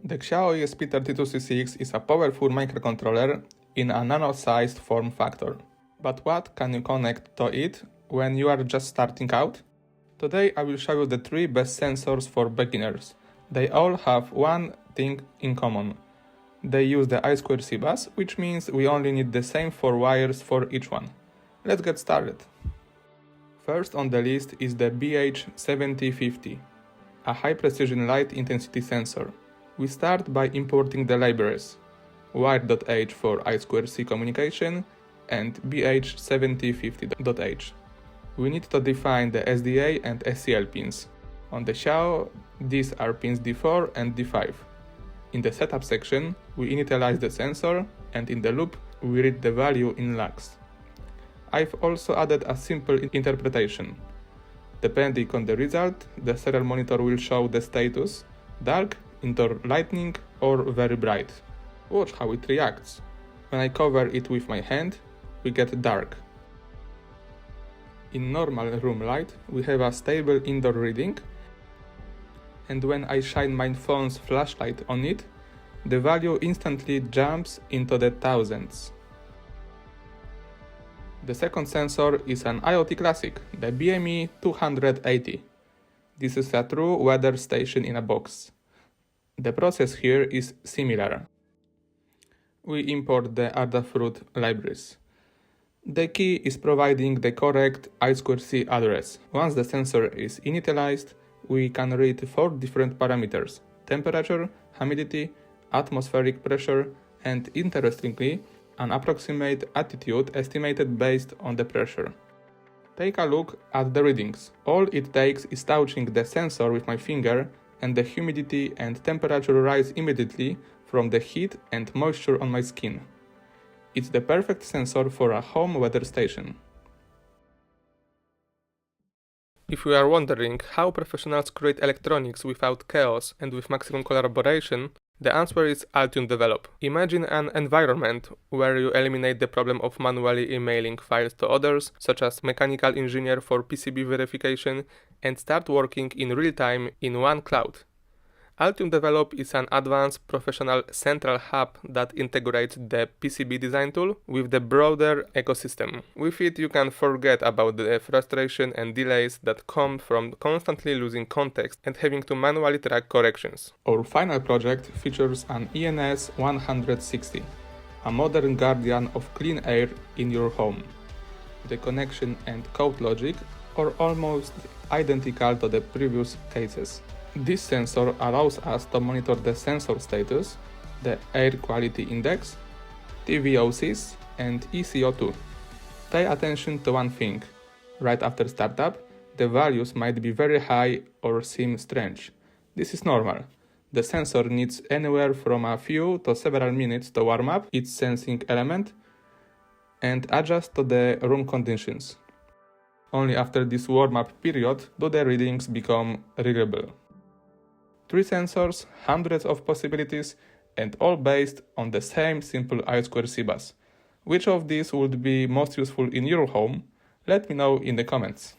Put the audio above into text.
The XIAO ESP32-C6 is a powerful microcontroller in a nano-sized form factor. But what can you connect to it when you are just starting out? Today I will show you the 3 best sensors for beginners. They all have one thing in common. They use the I2C bus, which means we only need the same 4 wires for each one. Let's get started. First on the list is the BH7050, a high-precision light intensity sensor. We start by importing the libraries, wire.h for I2C communication and BH7050.h. We need to define the SDA and SCL pins. On the XIAO, these are pins D4 and D5. In the setup section, we initialize the sensor, and in the loop, we read the value in lux. I've also added a simple interpretation. Depending on the result, the serial monitor will show the status dark, indoor lightning, or very bright. Watch how it reacts. When I cover it with my hand, we get dark. In normal room light, we have a stable indoor reading, and when I shine my phone's flashlight on it, the value instantly jumps into the thousands. The second sensor is an IoT classic, the BME280. This is a true weather station in a box. The process here is similar. We import the Adafruit libraries. The key is providing the correct I2C address. Once the sensor is initialized, we can read 4 different parameters: temperature, humidity, atmospheric pressure, and interestingly, an approximate altitude estimated based on the pressure. Take a look at the readings. All it takes is touching the sensor with my finger, and the humidity and temperature rise immediately from the heat and moisture on my skin. It's the perfect sensor for a home weather station. If you are wondering how professionals create electronics without chaos and with maximum collaboration, the answer is Altium Develop. Imagine an environment where you eliminate the problem of manually emailing files to others, such as mechanical engineer for PCB verification, and start working in real time in one cloud. Altium Develop is an advanced professional central hub that integrates the PCB design tool with the broader ecosystem. With it, you can forget about the frustration and delays that come from constantly losing context and having to manually track corrections. Our final project features an ENS 160, a modern guardian of clean air in your home. The connection and code logic are almost identical to the previous cases. This sensor allows us to monitor the sensor status, the air quality index, TVOCs, and ECO2. Pay attention to one thing. Right after startup, the values might be very high or seem strange. This is normal. The sensor needs anywhere from a few to several minutes to warm up its sensing element and adjust to the room conditions. Only after this warm-up period do the readings become reliable. 3 sensors, hundreds of possibilities, and all based on the same simple I2C bus. Which of these would be most useful in your home? Let me know in the comments.